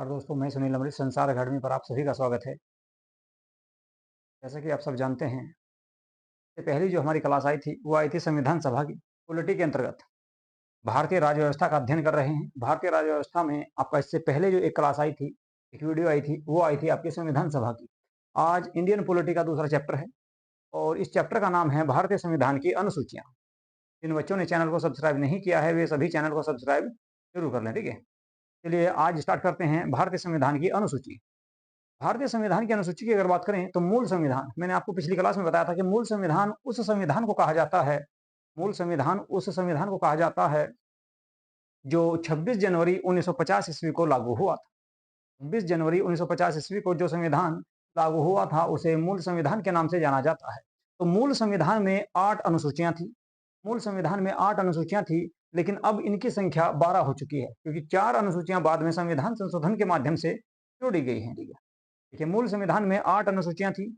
और दोस्तों, मैं सुनील अमृत संसार अकादमी पर आप सभी का स्वागत है। जैसा कि आप सब जानते हैं, ये पहली जो हमारी क्लास आई थी, वो आई थी संविधान सभा की पॉलिटी के अंतर्गत। भारतीय राज्य व्यवस्था का अध्ययन कर रहे हैं। भारतीय राज्य व्यवस्था में आपका इससे पहले जो एक क्लास आई थी, एक वीडियो आई थी, वो आई थी आपकी संविधान सभा की। आज इंडियन पॉलिटी का दूसरा चैप्टर है और इस चैप्टर का नाम है भारतीय संविधान की अनुसूचियाँ। जिन बच्चों ने चैनल को सब्सक्राइब नहीं किया है, वे सभी चैनल को सब्सक्राइब जरूर कर लें, ठीक है। चलिए आज स्टार्ट करते हैं भारतीय संविधान की अनुसूची। भारतीय संविधान की अनुसूची की अगर बात करें तो मूल संविधान, मैंने आपको पिछली क्लास में बताया था कि मूल संविधान उस संविधान को कहा जाता है, मूल संविधान उस संविधान को कहा जाता है जो 26 जनवरी 1950 ईस्वी को लागू हुआ था। 26 जनवरी 1950 ईस्वी को जो संविधान लागू हुआ था उसे मूल संविधान के नाम से जाना जाता है। तो मूल संविधान में 8 अनुसूचियां थी। मूल संविधान में 8 अनुसूचियां थी, लेकिन अब इनकी संख्या 12 हो चुकी है, क्योंकि 4 अनुसूचियां बाद में संविधान संशोधन के माध्यम से जोड़ी गई हैं, ठीक है। देखिए, मूल संविधान में 8 अनुसूचियां थी।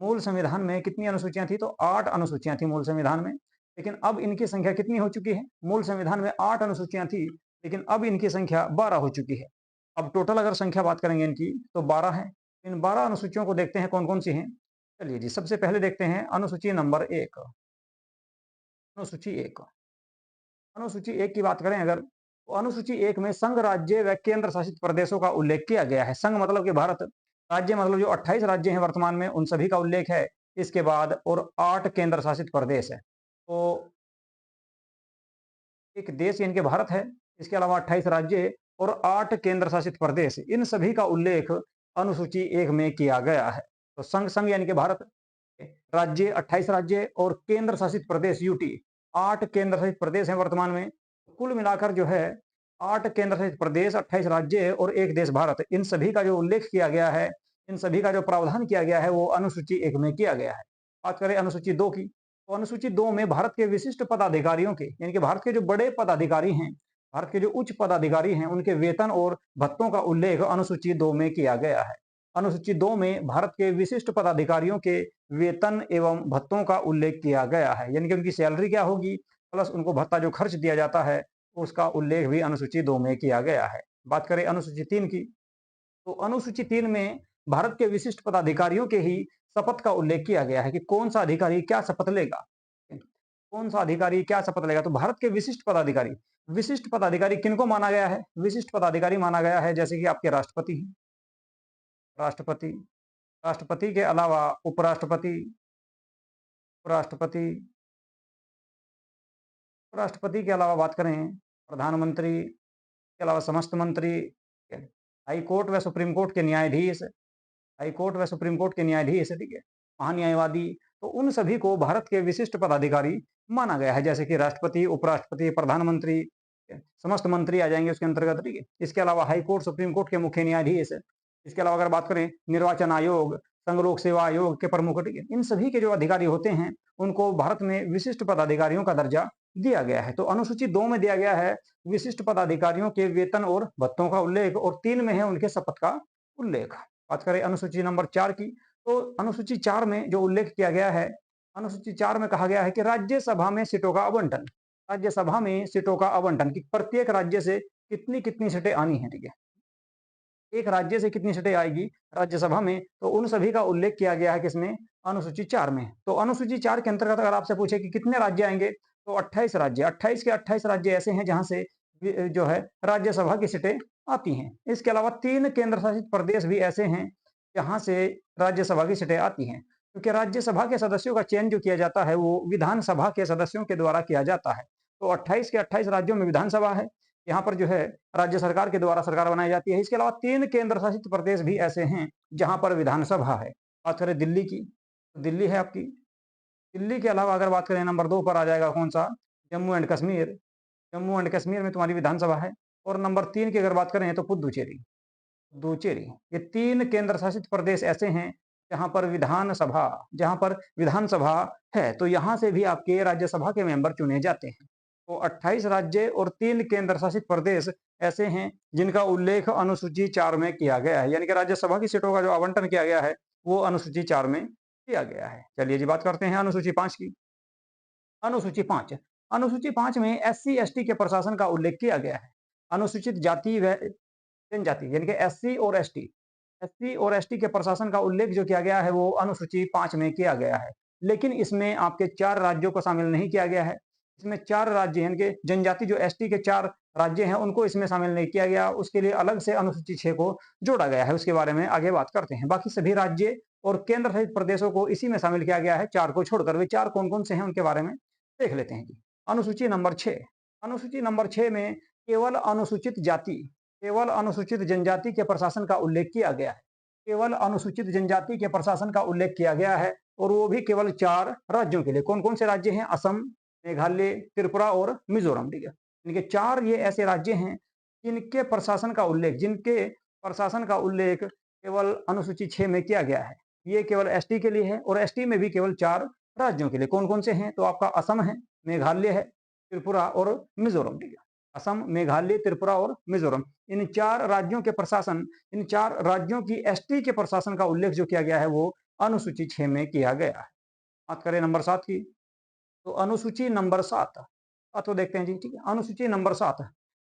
मूल संविधान में कितनी अनुसूचियां थी? तो 8 अनुसूचियां थी मूल संविधान में। लेकिन अब इनकी संख्या कितनी हो चुकी है? मूल संविधान में 8 अनुसूचियां थी, लेकिन अब इनकी संख्या 12 हो चुकी है। अब टोटल अगर संख्या बात करेंगे इनकी तो 12 है। इन 12 अनुसूचियों को देखते हैं कौन-कौन सी हैं। चलिए जी, सबसे पहले देखते हैं अनुसूची नंबर 1। अनुसूची 1। अनुसूची 1 की बात करें अगर, तो अनुसूची 1 में संघ राज्य व केंद्र शासित प्रदेशों का उल्लेख किया गया है। संघ मतलब कि भारत, राज्य मतलब जो 28 राज्य हैं वर्तमान में, उन सभी का उल्लेख है। इसके बाद और 8 केंद्र शासित प्रदेश है। तो एक देश यानी कि भारत है, इसके अलावा 28 राज्य और 8 केंद्र शासित प्रदेश, इन सभी का उल्लेख अनुसूची 1 में किया गया है। तो संघ संघ यानी कि भारत, राज्य 28 राज्य और केंद्र शासित प्रदेश यूटी 8 केंद्र शासित प्रदेश हैं वर्तमान में। कुल मिलाकर जो है 8 केंद्र शासित प्रदेश, 28 राज्य और एक देश भारत, इन सभी का जो उल्लेख किया गया है, इन सभी का जो प्रावधान किया गया है, वो अनुसूची 1 में किया गया है। बात करें अनुसूची 2 की, तो अनुसूची 2 में भारत के विशिष्ट पदाधिकारियों के, यानी कि भारत के जो बड़े पदाधिकारी हैं, भारत के जो उच्च पदाधिकारी हैं, उनके वेतन और भत्तों का उल्लेख अनुसूची 2 में किया गया है। अनुसूची 2 में भारत के विशिष्ट पदाधिकारियों के वेतन एवं भत्तों का उल्लेख किया गया है, यानी कि उनकी सैलरी क्या होगी प्लस उनको भत्ता जो खर्च दिया जाता है, उसका उल्लेख भी अनुसूची 2 में किया गया है। बात करें अनुसूची 3 की, तो अनुसूची 3 में भारत के विशिष्ट पदाधिकारियों के ही शपथ का उल्लेख किया गया है कि कौन सा अधिकारी क्या शपथ लेगा। कौन सा अधिकारी क्या शपथ लेगा? तो भारत के विशिष्ट पदाधिकारी किनको माना गया है? विशिष्ट पदाधिकारी माना गया है जैसे कि आपके राष्ट्रपति, राष्ट्रपति, राष्ट्रपति के अलावा उपराष्ट्रपति, उपराष्ट्रपति, उपराष्ट्रपति के अलावा बात करें प्रधानमंत्री के अलावा समस्त मंत्री, हाई कोर्ट व सुप्रीम कोर्ट के न्यायाधीश, हाई कोर्ट व सुप्रीम कोर्ट के न्यायाधीश, ठीक है, महान्यायवादी, तो उन सभी को भारत के विशिष्ट पदाधिकारी माना गया है, जैसे कि राष्ट्रपति, उपराष्ट्रपति, प्रधानमंत्री, समस्त मंत्री आ जाएंगे उसके अंतर्गत, ठीक है। इसके अलावा हाई कोर्ट, सुप्रीम कोर्ट के मुख्य न्यायाधीश, इसके अलावा अगर बात करें निर्वाचन आयोग, संघ लोक सेवा आयोग के प्रमुख, ठीक है, इन सभी के जो अधिकारी होते हैं उनको भारत में विशिष्ट पदाधिकारियों का दर्जा दिया गया है। तो अनुसूची 2 में दिया गया है विशिष्ट पदाधिकारियों के वेतन और भत्तों का उल्लेख, और 3 में है उनके शपथ का उल्लेख। बात करें अनुसूची नंबर 4 की, तो अनुसूची 4 में जो उल्लेख किया गया है, अनुसूची 4 में कहा गया है कि राज्यसभा में सीटों का आवंटन, राज्यसभा में सीटों का आवंटन, कि प्रत्येक राज्य से कितनी-कितनी सीटें आनी है, ठीक है। एक राज्य से कितनी सीटें आएगी राज्यसभा में, तो उन सभी का उल्लेख किया गया है किसमें? अनुसूची 4 में। तो अनुसूची 4 के अंतर्गत अगर आपसे पूछे कि कितने राज्य आएंगे, तो 28 राज्य, 28 के 28 राज्य ऐसे हैं जहां से जो है राज्यसभा की सीटें आती हैं। इसके अलावा 3 केंद्र शासित प्रदेश भी ऐसे हैं जहां से राज्यसभा की सीटें आती हैं, क्योंकि राज्यसभा के सदस्यों का चयन जो किया जाता है वो विधानसभा के सदस्यों के द्वारा किया जाता है। तो 28 के 28 राज्यों में विधानसभा है, यहाँ पर जो है राज्य सरकार के द्वारा सरकार बनाई जाती है। इसके अलावा 3 केंद्र शासित प्रदेश भी ऐसे हैं जहां पर विधानसभा है। बात करें दिल्ली की, तो दिल्ली है आपकी। दिल्ली के अलावा अगर बात करें नंबर 2 पर आ जाएगा कौन सा? जम्मू एंड कश्मीर। जम्मू एंड कश्मीर में तुम्हारी विधानसभा है। और नंबर 3 की अगर बात करें तो पुदुचेरी, पुदुचेरी। ये 3 केंद्र शासित प्रदेश ऐसे हैं जहां पर विधानसभा है, तो यहां से भी आपके राज्यसभा के मेंबर चुने जाते हैं। तो 28 राज्य और 3 केंद्र शासित प्रदेश ऐसे हैं जिनका उल्लेख अनुसूची 4 में किया गया है, यानी कि राज्यसभा की सीटों का जो आवंटन किया गया है वो अनुसूची 4 में किया गया है। चलिए जी, बात करते हैं अनुसूची 5 की। अनुसूची 5, अनुसूची 5 में एससी एसटी के प्रशासन का उल्लेख किया गया है। अनुसूचित जाति व जनजाति यानी कि एससी और एसटी, एससी और एसटी के प्रशासन का उल्लेख जो किया गया है वो अनुसूची 5 में किया गया है। लेकिन इसमें आपके 4 राज्यों को शामिल नहीं किया गया है। इसमें 4 राज्य यानी कि जनजाति जो एसटी के 4 राज्य हैं उनको इसमें शामिल नहीं किया गया। उसके लिए अलग से अनुसूची 6 को जोड़ा गया है। उसके बारे में आगे बात करते हैं। बाकी सभी राज्य और केंद्र शासित प्रदेशों को इसी में शामिल किया गया है 4 को छोड़कर। वे 4 कौन-कौन से हैं उनके बारे में देख लेते हैं जी। अनुसूची नंबर 6, अनुसूची नंबर 6 में केवल अनुसूचित जाति, केवल अनुसूचित जनजाति के प्रशासन का उल्लेख किया गया है। केवल अनुसूचित जनजाति के प्रशासन का उल्लेख किया गया है और वो भी केवल 4 राज्यों के लिए। कौन-कौन से राज्य हैं? असम, मेघालय, त्रिपुरा और मिजोरम, ठीक है। इनके 4 ये ऐसे राज्य हैं जिनके प्रशासन का उल्लेख केवल अनुसूची 6 में किया गया है। ये केवल एसटी के लिए है और एसटी में भी केवल 4 राज्यों के लिए। कौन-कौन से हैं? तो आपका असम है, मेघालय है, त्रिपुरा और मिजोरम, ठीक है। असम, मेघालय, त्रिपुरा और मिजोरम, इन 4 राज्यों के प्रशासन, इन 4 राज्यों की एसटी के प्रशासन का उल्लेख जो किया गया है वो अनुसूची 6 में किया गया है। बात करें नंबर 7 की, तो अनुसूची नंबर 7 तो देखते हैं जी, ठीक है। अनुसूची नंबर 7,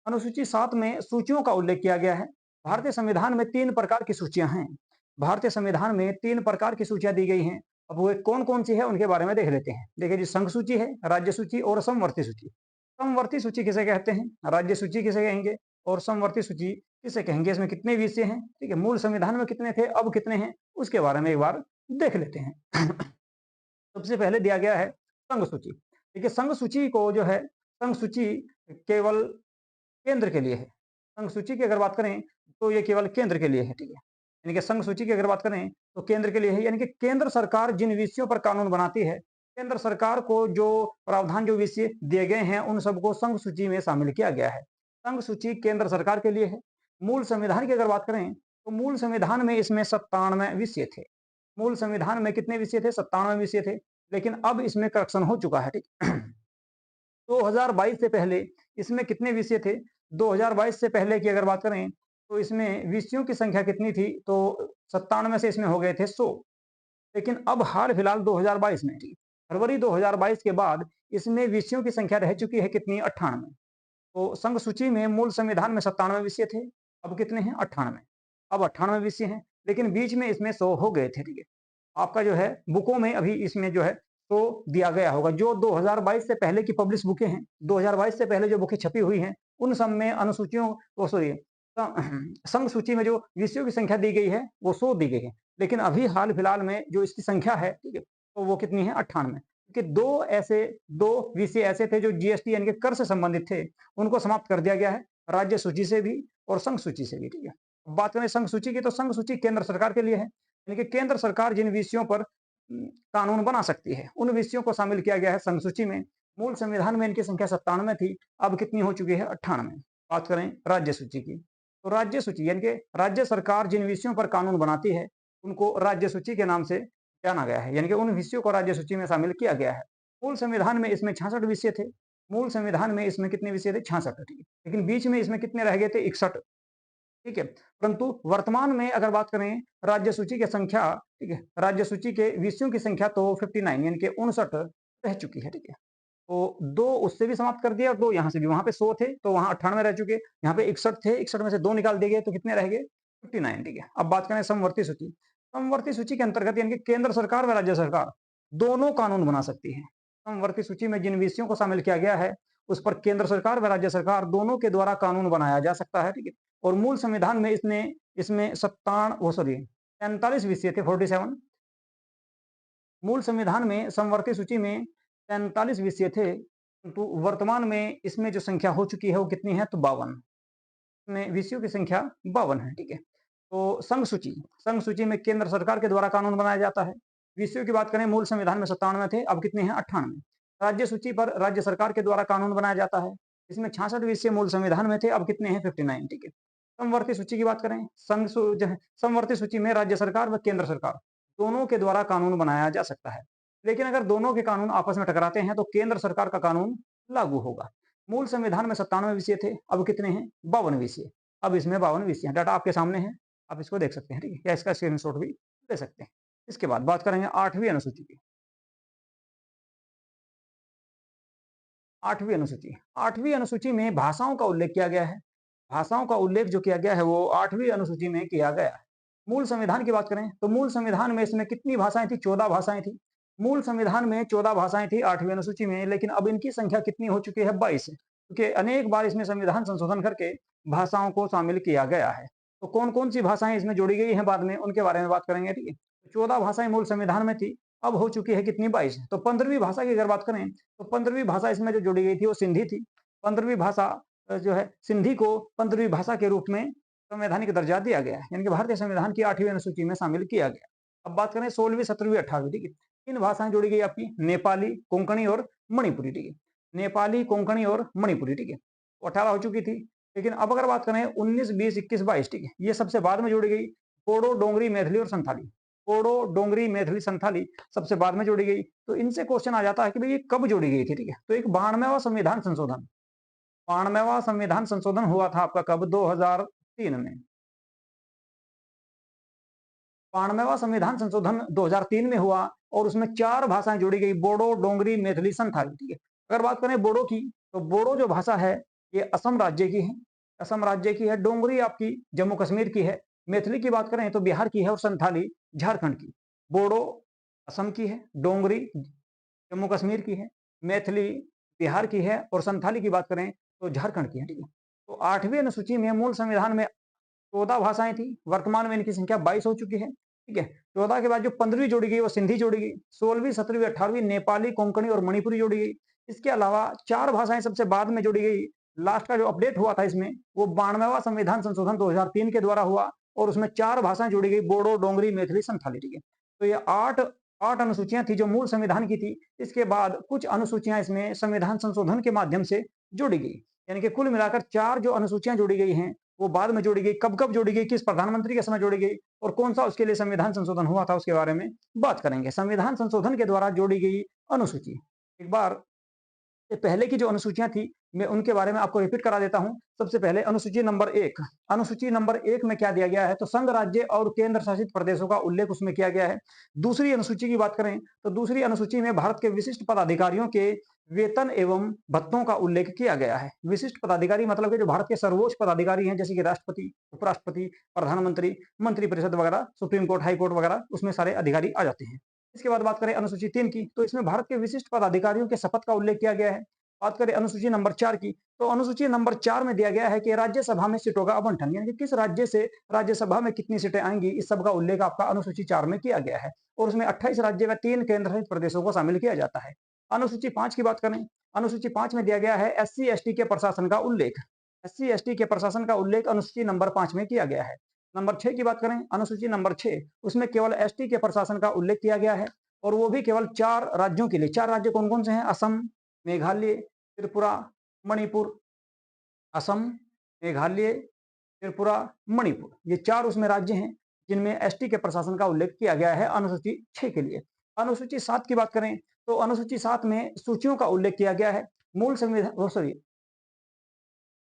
अनुसूची 7 में सूचियों का उल्लेख किया गया है। भारतीय संविधान में 3 प्रकार की सूचियां हैं। भारतीय संविधान में 3 प्रकार की सूचियां दी गई हैं। अब वो कौन-कौन सी है उनके बारे में देख लेते हैं। देखिए जी, संघ सूची है, राज्य सूची और समवर्ती सूची। समवर्ती सूची किसे कहते हैं? राज्य सूची किसे कहेंगे और समवर्ती सूची किसे कहेंगे? इसमें कितने विषय हैं? ठीक है, मूल संविधान में कितने थे, अब कितने हैं, उसके बारे में एक बार देख लेते हैं। सबसे पहले दिया गया है संघ सूची। देखिए, संघ सूची को जो है, संघ सूची केवल केंद्र के लिए है। संघ सूची की अगर बात करें तो ये केवल केंद्र के लिए है, ठीक है। यानी कि संघ सूची की अगर बात करें तो केंद्र के लिए है, यानी कि केंद्र सरकार जिन विषयों पर कानून बनाती है, केंद्र सरकार को जो प्रावधान, जो विषय दिए गए हैं उन सबको संघ सूची में शामिल किया गया है। संघ सूची केंद्र सरकार के लिए है। मूल संविधान की अगर बात करें तो मूल संविधान में इसमें 97 विषय थे। मूल संविधान में कितने विषय थे? 97 विषय थे। लेकिन अब इसमें करेक्शन हो चुका है, ठीक। 2022 से पहले इसमें कितने विषय थे? 2022 से पहले की अगर बात करें तो इसमें विषयों की संख्या कितनी थी? तो 97 से इसमें हो गए थे 100। लेकिन अब हाल फिलहाल 2022 में, ठीक, फरवरी 2022 के बाद इसमें विषयों की संख्या रह चुकी है कितनी? 98। तो संघ सूची में मूल संविधान में 97 विषय थे, अब कितने हैं? 98। अब 98 विषय हैं, लेकिन बीच में इसमें 100 हो गए थे, ठीक है। आपका जो है बुकों में अभी इसमें जो है तो दिया गया होगा। जो 2022 से पहले की पब्लिश बुकें हैं, 2022 से पहले जो बुकें छपी हुई हैं, उन सब में अनुसूचियों ओ सॉरी संघ सूची में जो विषयों की संख्या दी गई है वो 100 दी गई है। लेकिन अभी हाल फिलहाल में जो इसकी संख्या है, ठीक है, तो वो कितनी है? 98। क्योंकि 2 विषय ऐसे थे जो जीएसटी यानी कि कर से संबंधित थे, उनको समाप्त कर दिया गया है, राज्य सूची से भी और संघ सूची से भी, ठीक है। बात करें संघ सूची की, तो संघ सूची केंद्र सरकार के लिए है, यानी कि केंद्र सरकार जिन विषयों पर कानून बना सकती है उन विषयों को शामिल किया गया है संघ सूची में। मूल संविधान में इनकी संख्या 97 थी, अब कितनी हो चुकी है? 98। बात करें राज्य सूची की, तो राज्य सूची यानी कि राज्य सरकार जिन विषयों पर कानून बनाती है उनको राज्य सूची के नाम से जाना गया है, यानी कि उन विषयों को राज्य सूची में शामिल किया गया है। मूल संविधान में इसमें 66 विषय थे। मूल संविधान में इसमें कितने विषय थे? 66, ठीक है। लेकिन बीच में इसमें कितने रह गए थे? 61, ठीक है। परंतु वर्तमान में अगर बात करें राज्य सूची की संख्या, ठीक है, राज्य सूची के विषयों की संख्या तो 59 यानी कि 59 रह चुकी है, ठीक है। तो 2 उससे भी समाप्त कर दिया और 2 यहाँ से भी। वहां पे 100 थे तो वहां 98 रह चुके, यहाँ पे 61 थे, 61 में से 2 निकाल दिए गए तो कितने रह गए? 59, ठीक है। अब बात करें समवर्ती सूची। समवर्ती सूची के अंतर्गत यानी कि केंद्र सरकार व राज्य सरकार दोनों कानून बना सकती है। समवर्ती सूची में जिन विषयों को शामिल किया गया है उस पर केंद्र सरकार व राज्य सरकार दोनों के द्वारा कानून बनाया जा सकता है, ठीक है। और मूल संविधान में इसमें 43 विषय थे, 47। मूल संविधान में समवर्ती सूची में 43 विषय थे, तो वर्तमान में इसमें जो संख्या हो चुकी है वो कितनी है? तो 52। में विषयों की संख्या 52 है, ठीक है। तो संघ सूची में केंद्र सरकार के द्वारा कानून बनाया जाता है। विषयों की बात करें, मूल संविधान में 97 थे, अब कितने हैं? 98। राज्य सूची पर राज्य सरकार के द्वारा कानून बनाया जाता है। इसमें 66 विषय मूल संविधान में थे, अब कितने हैं? 59, ठीक है। समवर्ती सूची की बात करें, समवर्ती सूची में राज्य सरकार व केंद्र सरकार दोनों के द्वारा कानून बनाया जा सकता है। लेकिन अगर दोनों के कानून आपस में टकराते हैं तो केंद्र सरकार का कानून लागू होगा। मूल संविधान में 97 विषय थे, अब कितने हैं? 52 विषय। अब इसमें 52 विषय हैं। डाटा आपके सामने है, आप इसको देख सकते हैं, ठीक है, या इसका स्क्रीनशॉट भी ले सकते हैं। इसके बाद बात करेंगे 8वीं अनुसूची की। 8वीं अनुसूची में भाषाओं का उल्लेख किया गया है। भाषाओं का उल्लेख जो किया गया है वो 8वीं अनुसूची में किया गया है। मूल संविधान की बात करें तो मूल संविधान में इसमें कितनी भाषाएँ थी? 14 भाषाएँ थी। मूल संविधान में 14 भाषाएँ थी 8वीं अनुसूची में, लेकिन अब इनकी संख्या कितनी हो चुकी है? 22, क्योंकि अनेक बार इसमें संविधान संशोधन करके भाषाओं को शामिल किया गया है। तो कौन-कौन सी भाषाएँ इसमें जोड़ी गई हैं बाद में, उनके बारे में बात करेंगे, ठीक है? 14 भाषाएँ मूल संविधान में थी, अब हो चुकी है कितनी? 22। तो 15वीं भाषा की अगर बात करें, तो 15वीं भाषा इसमें जो जोड़ी गई थी वो सिंधी थी। 15वीं भाषा जो है सिंधी को 15वीं भाषा के रूप में संवैधानिक दर्जा दिया गया है, यानी कि भारतीय संविधान की 8वीं अनुसूची में शामिल किया गया। अब बात करें 16वीं, 17वीं, 18वीं, ठीक है? 3 भाषाएँ जोड़ी गई आपकी, नेपाली, कोंकणी और मणिपुरी, ठीक है? नेपाली, कोंकणी और मणिपुरी, ठीक है? वो 18 हो चुकी थी, लेकिन अब अगर बात करें 19, 20, 21, 22, ठीक है? ये सबसे बाद में जोड़ी गई। बोडो, डोगरी, मैथिली और संथाली। बोडो, डोगरी, मैथिली, संथाली सबसे बाद में जोड़ी गई। तो इनसे क्वेश्चन आ जाता है कि भई ये कब जोड़ी गई थी, ठीक है? तो एक 92वां संविधान संशोधन, 92वां संविधान संशोधन हुआ था आपका कब? 2003 में। 92वां संविधान संशोधन 2003 में हुआ और उसमें 4 भाषाएँ जोड़ी गई, बोडो, डोगरी, मैथिली, संथाली, ठीक है? अगर बात करें बोडो की, तो बोडो जो भाषा है, ये असम राज्य की है, असम राज्य की है। डोगरी आपकी जम्मू कश्मीर की है। मैथिली की बात करें तो बिहार की है और संथाली झारखंड की। बोडो असम की है, डोगरी जम्मू कश्मीर की है, मैथिली बिहार की है और संथाली की बात करें तो झारखंड की है, ठीक है? तो 8वीं अनुसूची में मूल संविधान में 14 भाषाएँ थी, वर्तमान में इनकी संख्या 22 हो चुकी है, ठीक है? 14 के बाद जो 15वीं जोड़ी गई वो सिंधी जोड़ी गई, 16वीं, 17वीं, 18वीं नेपाली, कोंकणी और मणिपुरी जोड़ी गई। इसके अलावा 4 भाषाएँ सबसे बाद में जोड़ी गई। लास्ट का जो अपडेट हुआ था इसमें, वो 92वां संविधान संशोधन 2003 के द्वारा हुआ और उसमें 4 भाषाएँ जोड़ी गई, बोडो, डोगरी, मैथिली, संथाली, ठीक है? तो ये 8 अनुसूचियाँ थी जो मूल संविधान की थी। इसके बाद कुछ अनुसूचियाँ इसमें संविधान संशोधन के माध्यम से जोड़ी गई। यानी कि कुल मिलाकर 4 जो अनुसूचियाँ जोड़ी गई हैं, वो बाद में जोड़ी गई। कब-कब जोड़ी गई, किस प्रधानमंत्री के समय जोड़ी गई और कौन-सा उसके लिए संविधान संशोधन हुआ था, उसके बारे में बात करेंगे। संविधान संशोधन के द्वारा जोड़ी गई अनुसूची। एक बार ये पहले की जो अनुसूचियाँ थी, मैं उनके बारे में आपको रिपीट करा देता हूँ। सबसे पहले अनुसूची नंबर 1, अनुसूची नंबर 1 में क्या दिया गया है, तो संघ राज्य और केंद्र शासित प्रदेशों का उल्लेख उसमें किया गया है। दूसरी अनुसूची की बात करें, तो दूसरी अनुसूची में भारत के विशिष्ट पदाधिकारियों के वेतन एवं भत्तों का उल्लेख किया गया है। विशिष्ट पदाधिकारी मतलब कि जो भारत के सर्वोच्च पदाधिकारी हैं, जैसे कि राष्ट्रपति, उपराष्ट्रपति, प्रधानमंत्री, मंत्रिपरिषद वगैरह, सुप्रीम कोर्ट, हाई कोर्ट वगैरह, उसमें सारे अधिकारी आ जाते हैं। इसके बाद बात करें अनुसूची 3 की, तो इसमें भारत के विशिष्ट पदाधिकारियों के शपथ का उल्लेख किया गया है। बात करें अनुसूची नंबर 4 की, तो अनुसूची नंबर 4 में दिया गया है कि राज्यसभा में सीटों का आवंटन, यानी कि किस राज्य से राज्यसभा में कितनी सीटें आएँगी, इस सब का उल्लेख आपका अनुसूची 4 में किया गया है और उसमें 28 राज्य व 3 केंद्र शासित प्रदेशों को शामिल किया जाता है। अनुसूची 5 की बात करें, अनुसूची 5 में दिया गया है एससी-एसटी के प्रशासन का उल्लेख। एससी-एसटी के प्रशासन का उल्लेख अनुसूची नंबर 5 में किया गया है। नंबर 6 की बात करें, अनुसूची नंबर 6, उसमें केवल एसटी के प्रशासन का उल्लेख किया गया है और वो भी केवल 4 राज्यों के लिए। 4 राज्य कौन-कौन से हैं? असम, मेघालय, त्रिपुरा, मणिपुर, असम, मेघालय, त्रिपुरा, मणिपुर, ये 4 उसमें राज्य हैं जिनमें एसटी के प्रशासन का उल्लेख किया गया है अनुसूची 6 के लिए। अनुसूची 7 की बात करें, तो अनुसूची 7 में सूचियों का उल्लेख किया गया है। मूल संविधान सॉरी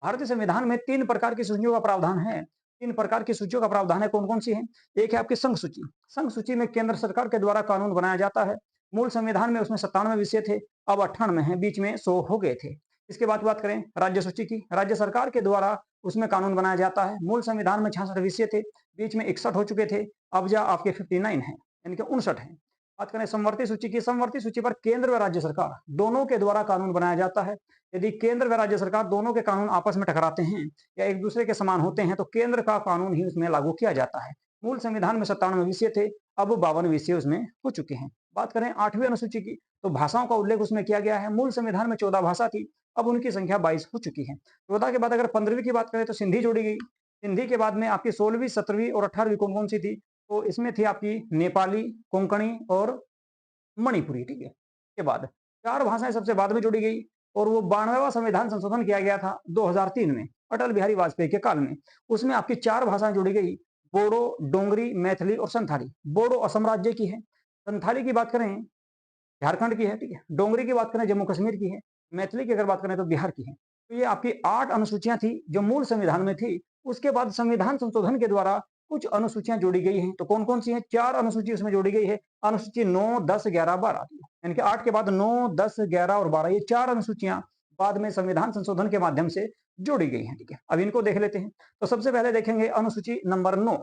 भारतीय संविधान में 3 प्रकार की सूचियों का प्रावधान है। 3 प्रकार की सूचियों का प्रावधान है, कौन-कौन सी हैं? एक है आपकी संघ सूची। संघ सूची में केंद्र सरकार के द्वारा कानून बनाया जाता है। मूल संविधान में उसमें 97 विषय थे, अब 98 हैं, बीच में 100 हो गए थे। इसके बाद बात करें राज्य सूची की, राज्य सरकार के द्वारा उसमें कानून बनाया जाता है। मूल संविधान में 66 विषय थे, बीच में 61 हो चुके थे, अब जा आपके 59 हैं, यानी कि 59 हैं। बात करें समवर्ती सूची की, समवर्ती सूची पर केंद्र व राज्य सरकार दोनों के द्वारा कानून बनाया जाता है। यदि केंद्र व राज्य सरकार दोनों के कानून आपस में टकराते हैं या एक दूसरे के समान होते हैं, तो केंद्र का कानून ही उसमें लागू किया जाता है। मूल संविधान में 97 विषय थे, अब 52 विषय उसमें हो चुके हैं। बात करें 8वीं अनुसूची की, तो भाषाओं का उल्लेख उसमें किया गया है। मूल संविधान में 14 भाषा थी, अब उनकी संख्या 22 हो चुकी है। 14 के बाद अगर 15वीं की बात करें तो सिंधी जोड़ी गई। सिंधी के बाद में आपकी 16वीं, 17वीं और 18वीं कौन-कौन सी थी? तो इसमें थी आपकी नेपाली, कोंकणी और मणिपुरी, ठीक है? के बाद 4 भाषाएँ सबसे बाद में जोड़ी गई और वो 92वां संविधान संशोधन किया गया था 2003 में, अटल बिहारी वाजपेयी के काल में। उसमें आपकी 4 भाषाएँ जोड़ी गई, बोडो, डोगरी, मैथिली और संथाली। बोडो असम राज्य की है, संथाली की बात करें झारखंड की है, ठीक है? डोगरी की बात करें जम्मू कश्मीर की है, मैथिली की अगर बात करें तो बिहार की है। तो ये आपकी 8 अनुसूचियाँ थी जो मूल संविधान में थी। उसके बाद संविधान संशोधन के द्वारा कुछ अनुसूचियाँ जोड़ी गई हैं, तो कौन-कौन सी हैं? 4 अनुसूची उसमें जोड़ी गई है। अनुसूची 9, 10, 11, 12, यानी कि 8 के बाद 9, 10, 11 और 12, ये 4 अनुसूचियाँ बाद में संविधान संशोधन के माध्यम से जोड़ी गई हैं, ठीक है। अब इनको देख लेते हैं। तो सबसे पहले देखेंगे अनुसूची नंबर 9,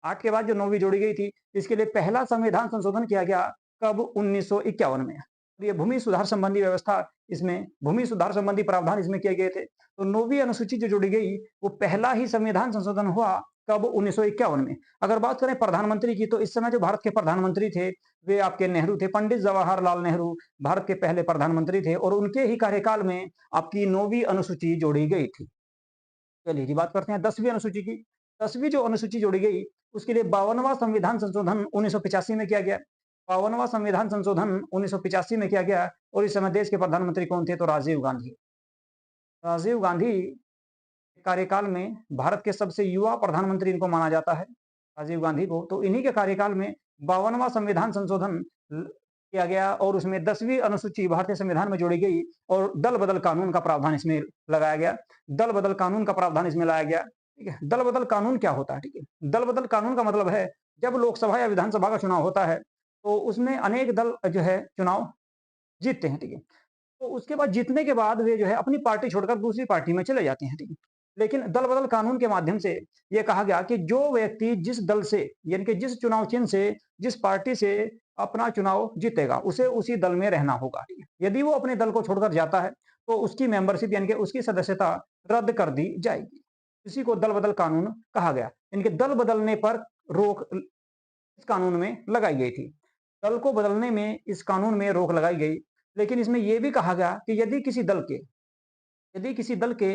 8 के बाद जो 9वीं जोड़ी गई थी, इसके लिए पहला संविधान संशोधन किया गया कब? 1951 में। ये भूमि सुधार संबंधी व्यवस्था, इसमें भूमि सुधार संबंधी प्रावधान इसमें किए गए थे। तो 9वीं अनुसूची जो जोड़ी गई, वो पहला ही संविधान संशोधन हुआ कब? 1951 में। अगर बात करें प्रधानमंत्री की, तो इस समय जो भारत के प्रधानमंत्री थे, वे आपके नेहरू थे, पंडित जवाहरलाल नेहरू भारत के पहले प्रधानमंत्री थे और उनके ही कार्यकाल में आपकी 9वीं अनुसूची जोड़ी गई थी। चलिए जी, बात करते हैं 10वीं अनुसूची की। 10वीं जो अनुसूची जोड़ी गई, उसके लिए 52वां संविधान संशोधन 1985 में किया गया। 52वां संविधान संशोधन 1985 में किया गया और इस समय देश के प्रधानमंत्री कौन थे? तो राजीव गांधी। राजीव गांधी कार्यकाल में भारत के सबसे युवा प्रधानमंत्री इनको माना जाता है, राजीव गांधी को। तो इन्हीं के कार्यकाल में 52वां संविधान संशोधन किया गया और उसमें 10वीं अनुसूची भारतीय संविधान में जोड़ी गई और दल बदल कानून का प्रावधान इसमें लगाया गया। दल बदल कानून का प्रावधान इसमें लाया गया, ठीक है। दल बदल कानून क्या होता है? ठीक है, दल बदल कानून का मतलब है, जब लोकसभा या विधानसभा का चुनाव होता है, तो उसमें अनेक दल जो है चुनाव जीतते हैं, ठीक है। तो उसके बाद जीतने के बाद वे जो है अपनी पार्टी छोड़कर दूसरी पार्टी में चले जाते हैं, ठीक है। लेकिन दल बदल कानून के माध्यम से ये कहा गया कि जो व्यक्ति जिस दल से, यानी कि जिस चुनाव चिन्ह से, जिस पार्टी से अपना चुनाव जीतेगा, उसे उसी दल में रहना होगा, ठीक है। यदि वो अपने दल को छोड़कर जाता है, तो उसकी मेंबरशिप यानी कि उसकी सदस्यता रद्द कर दी जाएगी। इसी को दल बदल कानून कहा गया। यानी कि दल बदलने पर रोक इस कानून में लगाई गई थी। दल को बदलने में इस कानून में रोक लगाई गई। लेकिन इसमें यह भी कहा गया कि यदि किसी दल के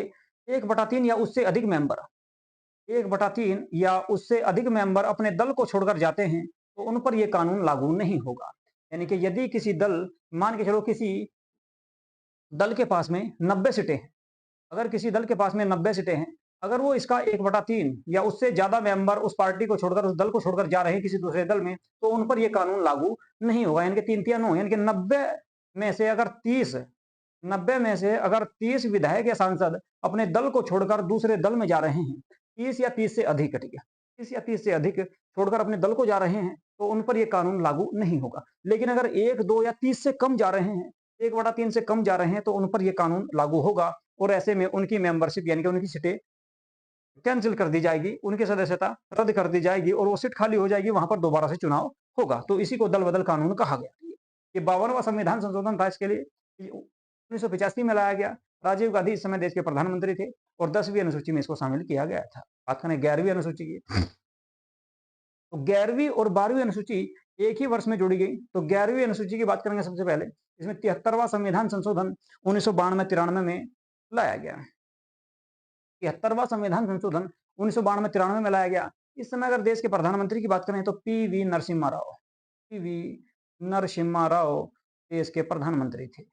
1/3 या उससे अधिक मेंबर 1/3 या उससे अधिक मेंबर अपने दल को छोड़कर जाते हैं, तो उन पर यह कानून लागू नहीं होगा। यानी कि यदि किसी दल, मान के चलो किसी दल के पास में 90 सीटें हैं, अगर किसी दल के पास में 90 सीटें हैं, अगर वो इसका 1/3 या उससे ज्यादा मेंबर उस पार्टी को छोड़कर, उस दल को छोड़कर जा रहे हैं किसी दूसरे दल में, तो उन पर यह कानून लागू नहीं होगा। यानी कि 3-3-9, यानी कि 90 में से अगर 30 90 में से अगर 30 विधायक या सांसद अपने दल को छोड़कर दूसरे दल में जा रहे हैं, 30 या 30 से अधिक, ठीक है, 30 या 30 से अधिक छोड़कर अपने दल को जा रहे हैं, तो उन पर यह कानून लागू नहीं होगा। लेकिन अगर 1, 2 या 30 से कम जा रहे हैं, 1/3 से कम जा रहे हैं, तो उन पर यह कानून लागू होगा और ऐसे में उनकी मेंबरशिप यानी कि उनकी सीटें कैंसिल कर दी जाएगी, उनकी सदस्यता रद्द कर दी जाएगी और वो सीट खाली हो जाएगी, वहां पर दोबारा से चुनाव होगा। तो इसी को दल बदल कानून कहा गया। ये 52वां संविधान संशोधन था। इसके लिए 1985 में लाया गया। राजीव गांधी इस समय देश के प्रधानमंत्री थे और 10वीं अनुसूची में इसको शामिल किया गया था। बात करें 11वीं अनुसूची की, तो 11वीं और 12वीं अनुसूची एक ही वर्ष में जोड़ी गई। तो 11वीं अनुसूची की बात करेंगे सबसे पहले। इसमें 73वां संविधान संशोधन 1992-93 में लाया गया। 73वां संविधान संशोधन 1992-93 में लाया गया। इस समय अगर देश के प्रधानमंत्री की बात करें तो पीवी नरसिम्हा राव, पीवी नरसिम्हा राव देश के प्रधानमंत्री थे।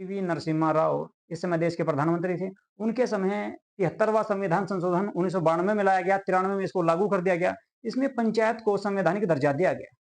पीवी नरसिम्हा राव इस समय देश के प्रधानमंत्री थे। उनके समय 73वां संविधान संशोधन 1992 में लाया गया, 93 में इसको लागू कर दिया गया। इसमें पंचायत को संवैधानिक दर्जा दिया गया।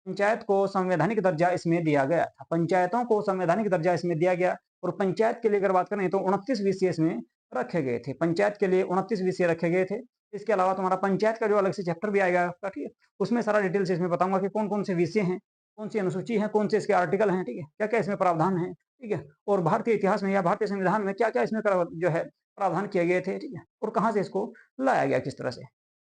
पंचायत को संवैधानिक दर्जा इसमें दिया गया था। पंचायतों को संवैधानिक दर्जा इसमें दिया गया और पंचायत के लिए अगर बात करें तो 29 विषय इसमें रखे गए थे। पंचायत के लिए 29 विषय रखे गए थे। इसके अलावा तुम्हारा पंचायत का जो अलग से चैप्टर भी आएगा आपका, ठीक है, उसमें सारा डिटेल्स इसमें बताऊंगा कि कौन कौन से विषय हैं, कौन सी अनुसूची है, कौन से इसके आर्टिकल हैं, ठीक है, क्या क्या इसमें प्रावधान है, ठीक है, और भारतीय इतिहास में या भारतीय संविधान में क्या क्या इसमें जो है प्रावधान किए गए थे, ठीक है, और कहाँ से इसको लाया गया, किस तरह से।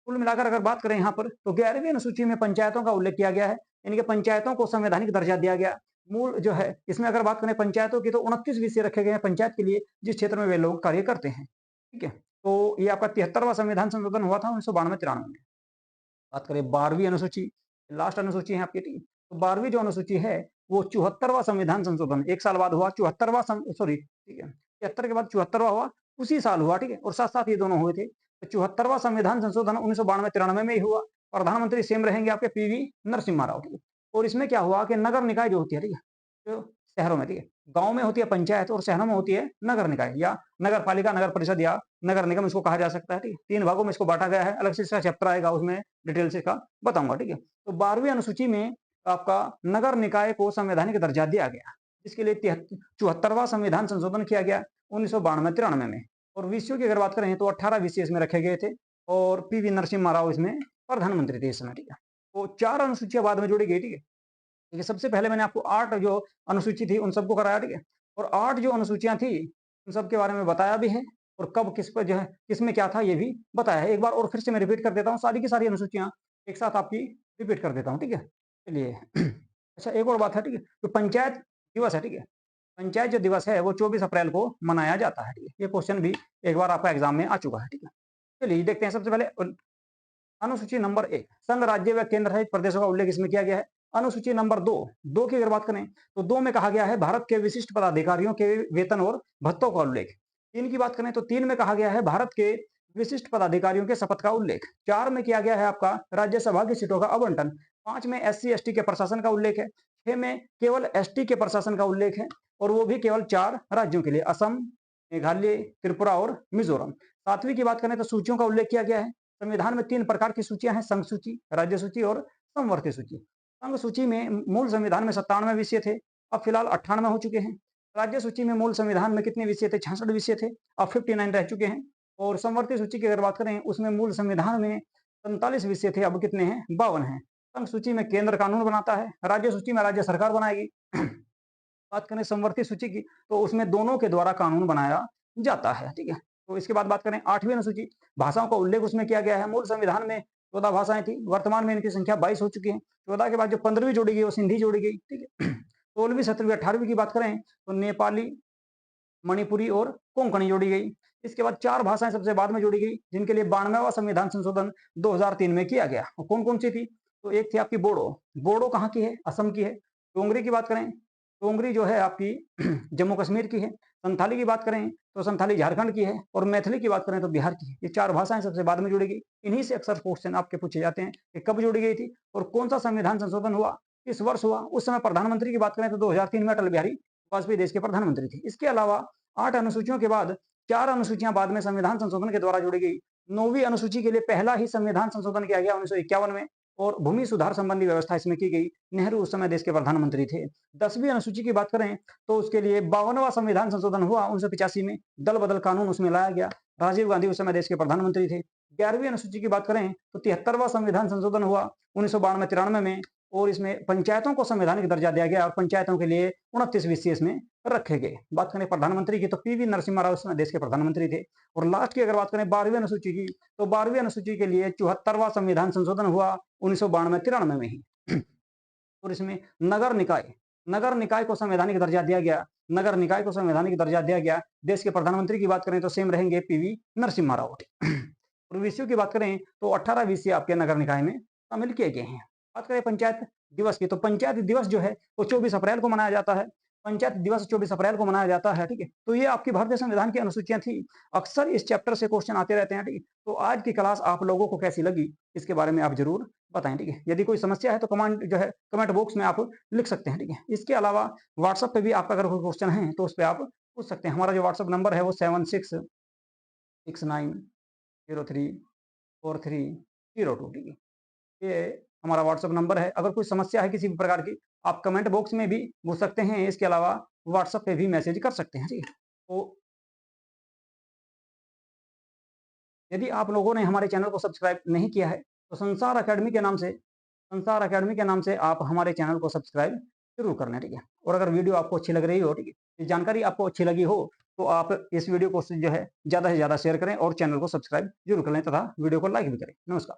कुल मिलाकर अगर बात करें यहाँ पर, तो 11वीं अनुसूची में पंचायतों का उल्लेख किया गया है। यानी कि पंचायतों को संवैधानिक दर्जा दिया गया। मूल जो है इसमें अगर बात करें पंचायतों की, तो 29 विषय रखे गए हैं पंचायत के लिए, जिस क्षेत्र में वे लोग कार्य करते हैं, ठीक है। तो ये आपका 73वां संविधान संशोधन हुआ था 1992-93 में। बात करें 12वीं अनुसूची, लास्ट अनुसूची है आपकी, ठीक है। तो 12वीं जो अनुसूची है वो 74वां संविधान संशोधन, एक साल बाद हुआ। 74वां सॉरी, ठीक है, 73 के बाद 74वां हुआ, उसी साल हुआ, ठीक है, और साथ साथ ये दोनों हुए थे। तो 74वां संविधान संशोधन 1992-93 में ही हुआ। प्रधानमंत्री सेम रहेंगे आपके पीवी नरसिम्हा राव, ठीक है। और इसमें क्या हुआ कि नगर निकाय जो होती है, ठीक है, तो शहरों में, ठीक है, गांव में होती है पंचायत और शहरों में होती है नगर निकाय या नगर पालिका, नगर परिषद या नगर निगम इसको कहा जा सकता है, ठीक है। 3 भागों में इसको बांटा गया है। अलग से इसका चैप्टर आएगा, उसमें डिटेल से इसका बताऊंगा, ठीक है। तो 12वीं अनुसूची में आपका नगर निकाय को संवैधानिक दर्जा दिया गया, जिसके लिए 74वां संविधान संशोधन किया गया 1992-93 में। और विषयों की अगर बात करें तो 18 विषय इसमें रखे गए थे और पीवी नरसिम्हा राव इसमें प्रधानमंत्री थे इस समय, ठीक है। तो 4 अनुसूचियां बाद में जोड़ी गई, ठीक है। ठीक है, सबसे पहले मैंने आपको 8 जो अनुसूची थी उन सबको कराया, ठीक है, और 8 जो अनुसूचियां थी उन सब के बारे में बताया भी है। और कब किस पर जो है किसमें क्या था ये भी बताया है। एक बार और फिर से मैं रिपीट कर देता हूँ, सारी की सारी अनुसूचियाँ एक साथ आपकी रिपीट कर देता हूँ, ठीक है? चलिए अच्छा एक और बात है, ठीक है? तो पंचायत दिवस है, ठीक है? पंचायत जो दिवस है वो 24 अप्रैल को मनाया जाता है, ठीक है? ये क्वेश्चन भी एक बार आपका एग्जाम में आ चुका है, ठीक है? चलिए देखते हैं सबसे पहले अनुसूची नंबर 1 संघ, राज्य व केंद्र शासित प्रदेशों का उल्लेख इसमें किया गया है। अनुसूची नंबर 2 की अगर बात करें तो 2 में कहा गया है भारत के विशिष्ट पदाधिकारियों के वेतन और भत्तों का उल्लेख। 3 की बात करें तो 3 में कहा गया है भारत के विशिष्ट पदाधिकारियों के शपथ का उल्लेख। 4 में किया गया है आपका राज्यसभा की सीटों का आवंटन। 5 में एससी एसटी के प्रशासन का उल्लेख है। 6 में केवल एसटी के प्रशासन का उल्लेख है और वो भी केवल 4 राज्यों के लिए, असम, मेघालय, त्रिपुरा और मिजोरम। 7वीं की बात करें तो सूचियों का उल्लेख किया गया है। संविधान में 3 प्रकार की सूचियां हैं, संघ सूची, राज्य सूची और समवर्ती सूची। संघ सूची में मूल संविधान में 97 विषय थे, अब फिलहाल 98 हो चुके हैं। राज्य सूची में मूल संविधान में कितने विषय थे? 66 विषय थे, अब 59 रह चुके हैं। और समवर्ती सूची की अगर बात करें उसमें मूल संविधान में 47 विषय थे, अब कितने हैं? 52 हैं। संघ सूची में केंद्र कानून बनाता है, राज्य सूची में राज्य सरकार बनाएगी। बात करें समवर्ती सूची की तो उसमें दोनों के द्वारा कानून बनाया जाता है, ठीक है? तो इसके बाद बात करें 8वीं अनुसूची, भाषाओं का उल्लेख उसमें किया गया है। मूल संविधान में 14 भाषाएं थी, वर्तमान में इनकी संख्या 22 हो चुकी है। 14 के बाद जो 15वीं जोड़ी गई वो सिंधी जोड़ी गई, ठीक है? 16वीं 17वीं 18वीं की बात करें तो नेपाली, मणिपुरी और कोंकणी जोड़ी गई। इसके बाद 4 भाषाएं सबसे बाद में जोड़ी गई जिनके लिए 92वां संविधान संशोधन 2003 में किया गया। और कौन कौन सी थी? तो एक थी आपकी बोडो। बोडो कहाँ की है? असम की है। डोंगरी की बात करें, डोंगरी जो है आपकी जम्मू कश्मीर की है। संथाली की बात करें तो संथाली झारखंड की है और मैथिली की बात करें तो बिहार की है। ये 4 भाषाएं सबसे बाद में जोड़ी गई। इन्हीं से अक्सर क्वेश्चन आपके पूछे जाते हैं कि कब जोड़ी गई थी और कौन सा संविधान संशोधन हुआ, किस वर्ष हुआ। उस समय प्रधानमंत्री की बात करें तो 2003 में अटल बिहारी वाजपेयी देश के प्रधानमंत्री थे। इसके अलावा 8 अनुसूचियों के बाद 4 अनुसूचियां बाद में संविधान संशोधन के द्वारा जोड़ी गई। 9वीं अनुसूची के लिए पहला ही संविधान संशोधन किया गया 1951 में और भूमि सुधार संबंधी व्यवस्था इसमें की गई। नेहरू उस समय देश के प्रधानमंत्री थे। 10वीं अनुसूची की बात करें तो उसके लिए 52वां संविधान संशोधन हुआ 1985 में। दल बदल कानून उसमें लाया गया। राजीव गांधी उस समय देश के प्रधानमंत्री थे। 11वीं अनुसूची की बात करें तो 73वां संविधान संशोधन हुआ 1992-93 में और इसमें पंचायतों को संवैधानिक दर्जा दिया गया और पंचायतों के लिए 29 विषय इसमें रखे गए। बात करें प्रधानमंत्री की तो पीवी नरसिम्हा राव उसमें देश के प्रधानमंत्री थे। और लास्ट की अगर बात करें 12वीं अनुसूची की तो 12वीं अनुसूची के लिए 74वां संविधान संशोधन हुआ 1992-93 में ही। और इसमें नगर निकाय को संवैधानिक दर्जा दिया गया। नगर निकाय को संवैधानिक दर्जा दिया गया। देश के प्रधानमंत्री की बात करें तो सेम रहेंगे पीवी नरसिम्हा राव। और विषयों की बात करें तो 18 विषय आपके नगर निकाय में शामिल किए गए हैं। बात करें पंचायत दिवस की तो पंचायत दिवस जो है वो 24 अप्रैल को मनाया जाता है। पंचायत दिवस 24 अप्रैल को मनाया जाता है, ठीक है? तो ये आपकी भारतीय संविधान की अनुसूचियां थी। अक्सर इस चैप्टर से क्वेश्चन आते रहते हैं, ठीक है? तो आज की क्लास आप लोगों को कैसी लगी इसके बारे में आप जरूर बताएं, ठीक है? यदि कोई समस्या है तो कमेंट जो है कमेंट बॉक्स में आप लिख सकते हैं, ठीक है? इसके अलावा व्हाट्सएप पे भी आपका अगर कोई क्वेश्चन है तो उस पर आप पूछ सकते हैं। हमारा जो व्हाट्सएप नंबर है वो 7669034302, ठीक है? ये हमारा व्हाट्सएप नंबर है। अगर कोई समस्या है किसी भी प्रकार की आप कमेंट बॉक्स में भी पूछ सकते हैं। इसके अलावा व्हाट्सएप पे भी मैसेज कर सकते हैं, ठीक है? तो यदि आप लोगों ने हमारे चैनल को सब्सक्राइब नहीं किया है तो संसार अकेडमी के नाम से आप हमारे चैनल को सब्सक्राइब जरूर कर लें, ठीक है? और अगर वीडियो आपको अच्छी लग रही हो, ठीक है, ये जानकारी आपको अच्छी लगी हो तो आप इस वीडियो को जो है ज़्यादा से ज़्यादा शेयर करें और चैनल को सब्सक्राइब जरूर कर लें तथा वीडियो को लाइक भी करें। नमस्कार।